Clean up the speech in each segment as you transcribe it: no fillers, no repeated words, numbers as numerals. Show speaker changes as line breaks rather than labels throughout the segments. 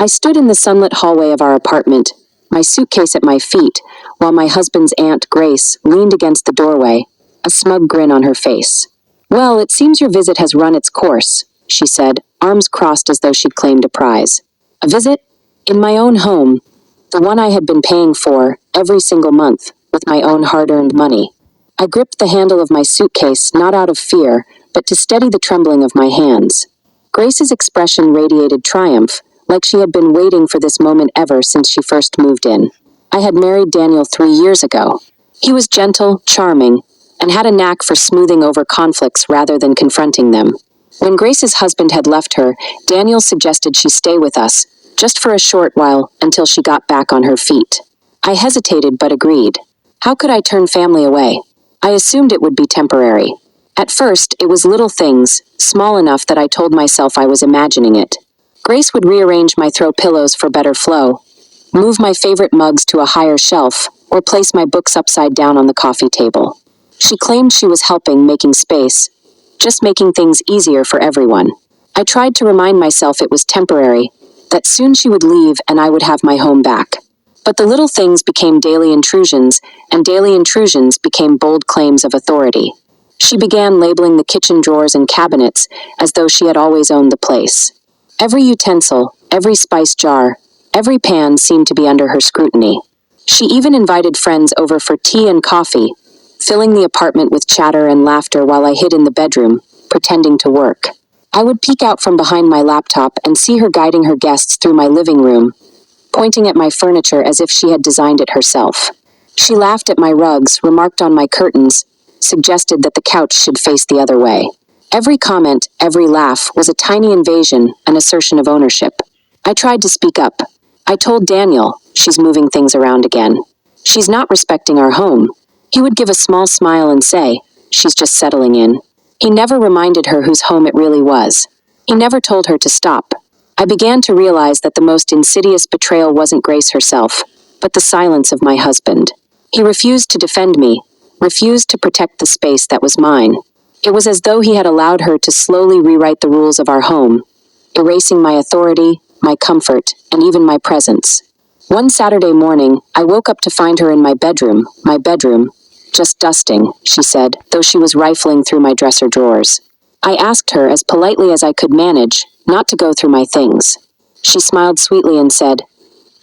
I stood in the sunlit hallway of our apartment, my suitcase at my feet, while my husband's aunt, Grace, leaned against the doorway, a smug grin on her face. "Well, it seems your visit has run its course," she said, arms crossed as though she'd claimed a prize. A visit? In my own home, the one I had been paying for every single month with my own hard-earned money. I gripped the handle of my suitcase, not out of fear, but to steady the trembling of my hands. Grace's expression radiated triumph, like she had been waiting for this moment ever since she first moved in. I had married Daniel 3 years ago. He was gentle, charming, and had a knack for smoothing over conflicts rather than confronting them. When Grace's husband had left her, Daniel suggested she stay with us, just for a short while, until she got back on her feet. I hesitated but agreed. How could I turn family away? I assumed it would be temporary. At first, it was little things, small enough that I told myself I was imagining it. Grace would rearrange my throw pillows for better flow, move my favorite mugs to a higher shelf, or place my books upside down on the coffee table. She claimed she was helping, making space, just making things easier for everyone. I tried to remind myself it was temporary, that soon she would leave and I would have my home back. But the little things became daily intrusions, and daily intrusions became bold claims of authority. She began labeling the kitchen drawers and cabinets as though she had always owned the place. Every utensil, every spice jar, every pan seemed to be under her scrutiny. She even invited friends over for tea and coffee, filling the apartment with chatter and laughter while I hid in the bedroom, pretending to work. I would peek out from behind my laptop and see her guiding her guests through my living room, pointing at my furniture as if she had designed it herself. She laughed at my rugs, remarked on my curtains, suggested that the couch should face the other way. Every comment, every laugh, was a tiny invasion, an assertion of ownership. I tried to speak up. I told Daniel, "She's moving things around again. She's not respecting our home." He would give a small smile and say, "She's just settling in." He never reminded her whose home it really was. He never told her to stop. I began to realize that the most insidious betrayal wasn't Grace herself, but the silence of my husband. He refused to defend me, refused to protect the space that was mine. It was as though he had allowed her to slowly rewrite the rules of our home, erasing my authority, my comfort, and even my presence. One Saturday morning, I woke up to find her in my bedroom, just dusting, she said, though she was rifling through my dresser drawers. I asked her, as politely as I could manage, not to go through my things. She smiled sweetly and said,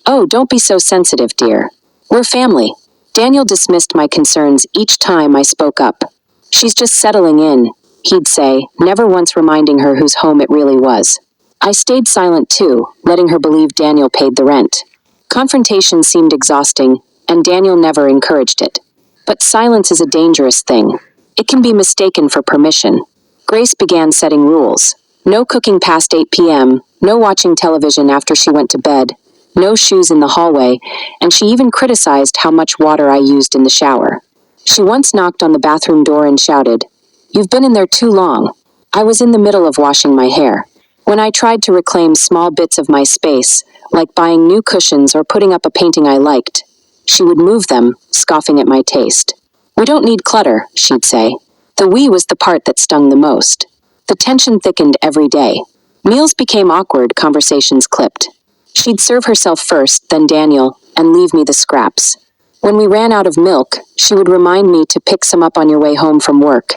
"Oh, don't be so sensitive, dear. We're family." Daniel dismissed my concerns each time I spoke up. "She's just settling in," he'd say, never once reminding her whose home it really was. I stayed silent too, letting her believe Daniel paid the rent. Confrontation seemed exhausting, and Daniel never encouraged it. But silence is a dangerous thing. It can be mistaken for permission. Grace began setting rules. No cooking past 8 p.m., no watching television after she went to bed, no shoes in the hallway, and she even criticized how much water I used in the shower. She once knocked on the bathroom door and shouted, "You've been in there too long." I was in the middle of washing my hair. When I tried to reclaim small bits of my space, like buying new cushions or putting up a painting I liked, she would move them, scoffing at my taste. "We don't need clutter," she'd say. The "we" was the part that stung the most. The tension thickened every day. Meals became awkward, conversations clipped. She'd serve herself first, then Daniel, and leave me the scraps. When we ran out of milk, she would remind me to pick some up on your way home from work,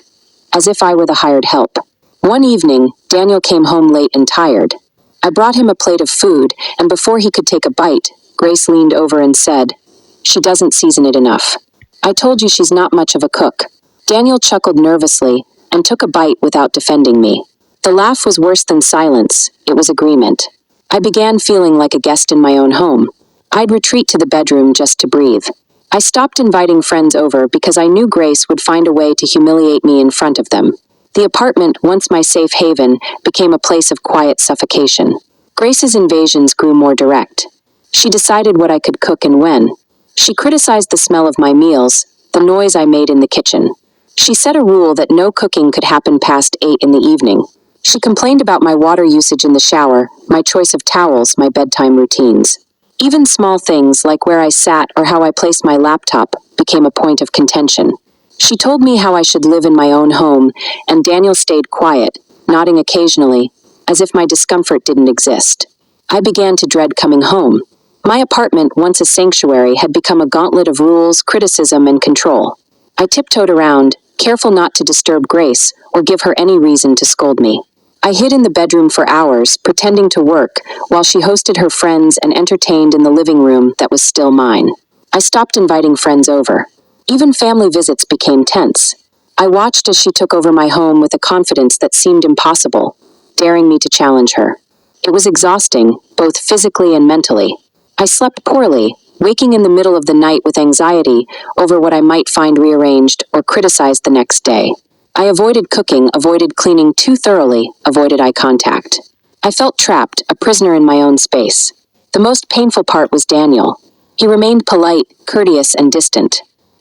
as if I were the hired help. One evening, Daniel came home late and tired. I brought him a plate of food, and before he could take a bite, Grace leaned over and said, "She doesn't season it enough. I told you she's not much of a cook." Daniel chuckled nervously and took a bite without defending me. The laugh was worse than silence, it was agreement. I began feeling like a guest in my own home. I'd retreat to the bedroom just to breathe. I stopped inviting friends over because I knew Grace would find a way to humiliate me in front of them. The apartment, once my safe haven, became a place of quiet suffocation. Grace's invasions grew more direct. She decided what I could cook and when. She criticized the smell of my meals, the noise I made in the kitchen. She set a rule that no cooking could happen past 8 in the evening. She complained about my water usage in the shower, my choice of towels, my bedtime routines. Even small things like where I sat or how I placed my laptop became a point of contention. She told me how I should live in my own home, and Daniel stayed quiet, nodding occasionally, as if my discomfort didn't exist. I began to dread coming home. My apartment, once a sanctuary, had become a gauntlet of rules, criticism, and control. I tiptoed around, careful not to disturb Grace or give her any reason to scold me. I hid in the bedroom for hours, pretending to work, while she hosted her friends and entertained in the living room that was still mine. I stopped inviting friends over. Even family visits became tense. I watched as she took over my home with a confidence that seemed impossible, daring me to challenge her. It was exhausting, both physically and mentally. I slept poorly, waking in the middle of the night with anxiety over what I might find rearranged or criticized the next day. I avoided cooking, avoided cleaning too thoroughly, avoided eye contact. I felt trapped, a prisoner in my own space. The most painful part was Daniel. He remained polite, courteous, and distant.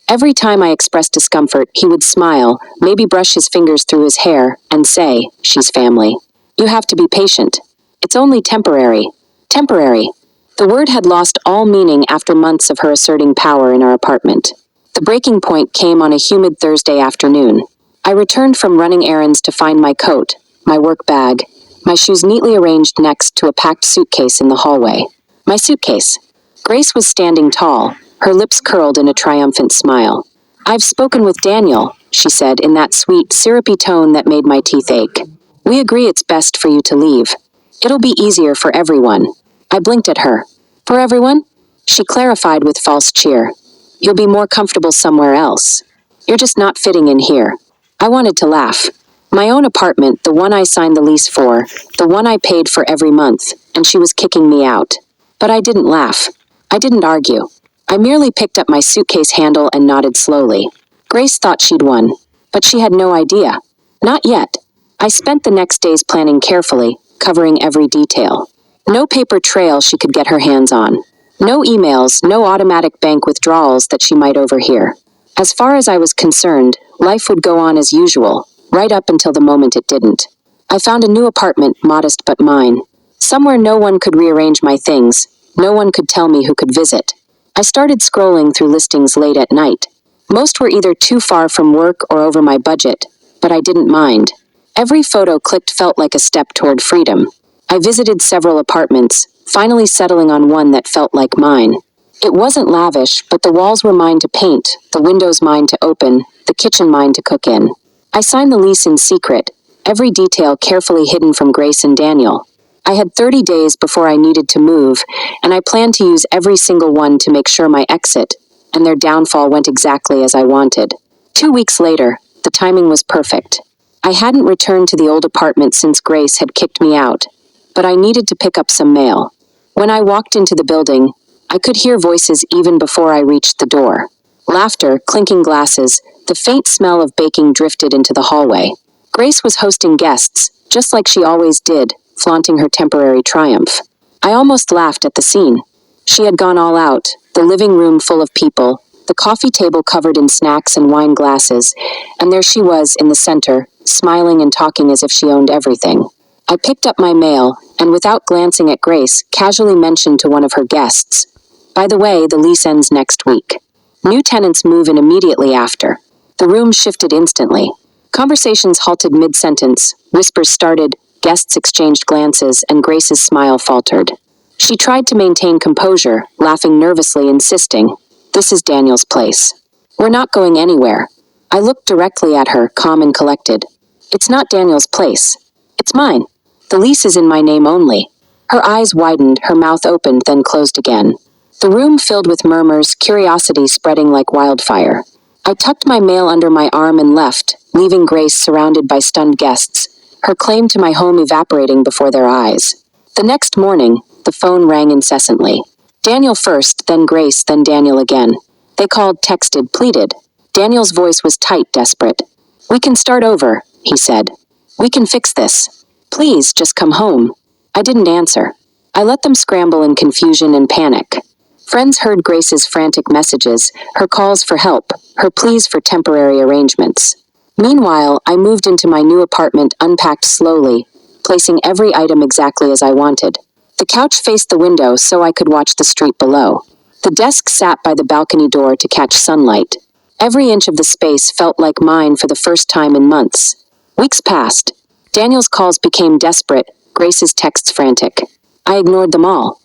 Every time I expressed discomfort, he would smile, maybe brush his fingers through his hair, and say, "She's family. You have to be patient. It's only temporary." Temporary. The word had lost all meaning after months of her asserting power in our apartment. The breaking point came on a humid Thursday afternoon. I returned from running errands to find my coat, my work bag, my shoes neatly arranged next to a packed suitcase in the hallway. My suitcase. Grace was standing tall, her lips curled in a triumphant smile. "I've spoken with Daniel," she said in that sweet, syrupy tone that made my teeth ache. "We agree it's best for you to leave. It'll be easier for everyone." I blinked at her. "For everyone?" She clarified with false cheer. "You'll be more comfortable somewhere else. You're just not fitting in here." I wanted to laugh. My own apartment, the one I signed the lease for, the one I paid for every month, and she was kicking me out. But I didn't laugh. I didn't argue. I merely picked up my suitcase handle and nodded slowly. Grace thought she'd won, but she had no idea. Not yet. I spent the next days planning carefully, covering every detail. No paper trail she could get her hands on. No emails, no automatic bank withdrawals that she might overhear. As far as I was concerned, life would go on as usual, right up until the moment it didn't. I found a new apartment, modest but mine. Somewhere no one could rearrange my things, no one could tell me who could visit. I started scrolling through listings late at night. Most were either too far from work or over my budget, but I didn't mind. Every photo clicked felt like a step toward freedom. I visited several apartments, finally settling on one that felt like mine. It wasn't lavish, but the walls were mine to paint, the windows mine to open, the kitchen mine to cook in. I signed the lease in secret, every detail carefully hidden from Grace and Daniel. I had 30 days before I needed to move, and I planned to use every single one to make sure my exit and their downfall went exactly as I wanted. 2 weeks later, the timing was perfect. I hadn't returned to the old apartment since Grace had kicked me out, but I needed to pick up some mail. When I walked into the building, I could hear voices even before I reached the door. Laughter, clinking glasses, the faint smell of baking drifted into the hallway. Grace was hosting guests, just like she always did, flaunting her temporary triumph. I almost laughed at the scene. She had gone all out, the living room full of people, the coffee table covered in snacks and wine glasses, and there she was in the center, smiling and talking as if she owned everything. I picked up my mail, and without glancing at Grace, casually mentioned to one of her guests, "By the way, the lease ends next week." New tenants move in immediately after. The room shifted instantly. Conversations halted mid-sentence, whispers started, guests exchanged glances, and Grace's smile faltered. She tried to maintain composure, laughing nervously, insisting, "This is Daniel's place. We're not going anywhere." I looked directly at her, calm and collected. "It's not Daniel's place. It's mine. The lease is in my name only." Her eyes widened, her mouth opened, then closed again. The room filled with murmurs, curiosity spreading like wildfire. I tucked my mail under my arm and left, leaving Grace surrounded by stunned guests, her claim to my home evaporating before their eyes. The next morning, the phone rang incessantly. Daniel first, then Grace, then Daniel again. They called, texted, pleaded. Daniel's voice was tight, desperate. "We can start over," he said. "We can fix this. Please, just come home." I didn't answer. I let them scramble in confusion and panic. Friends heard Grace's frantic messages, her calls for help, her pleas for temporary arrangements. Meanwhile, I moved into my new apartment, unpacked slowly, placing every item exactly as I wanted. The couch faced the window so I could watch the street below. The desk sat by the balcony door to catch sunlight. Every inch of the space felt like mine for the first time in months. Weeks passed. Daniel's calls became desperate, Grace's texts frantic. I ignored them all.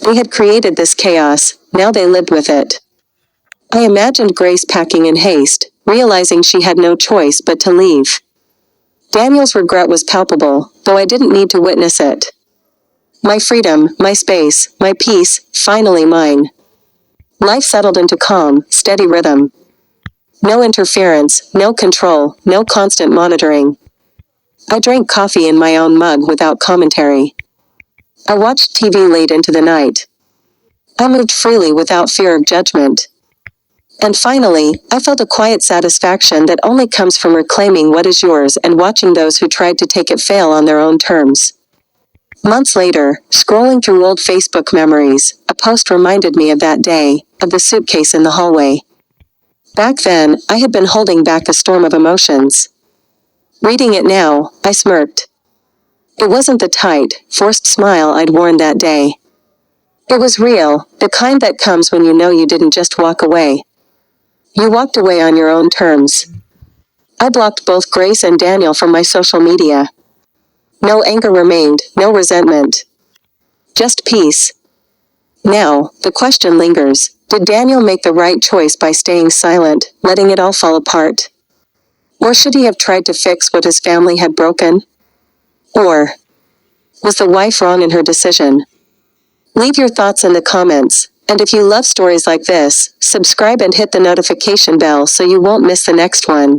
They had created this chaos, now they lived with it. I imagined Grace packing in haste, realizing she had no choice but to leave. Daniel's regret was palpable, though I didn't need to witness it. My freedom, my space, my peace, finally mine. Life settled into calm, steady rhythm. No interference, no control, no constant monitoring. I drank coffee in my own mug without commentary. I watched TV late into the night. I moved freely without fear of judgment. And finally, I felt a quiet satisfaction that only comes from reclaiming what is yours and watching those who tried to take it fail on their own terms. Months later, scrolling through old Facebook memories, a post reminded me of that day, of the suitcase in the hallway. Back then, I had been holding back a storm of emotions. Reading it now, I smirked. It wasn't the tight, forced smile I'd worn that day. It was real, the kind that comes when you know you didn't just walk away. You walked away on your own terms. I blocked both Grace and Daniel from my social media. No anger remained, no resentment. Just peace. Now, the question lingers. Did Daniel make the right choice by staying silent, letting it all fall apart? Or should he have tried to fix what his family had broken? Or was the wife wrong in her decision? Leave your thoughts in the comments, and if you love stories like this, subscribe and hit the notification bell so you won't miss the next one.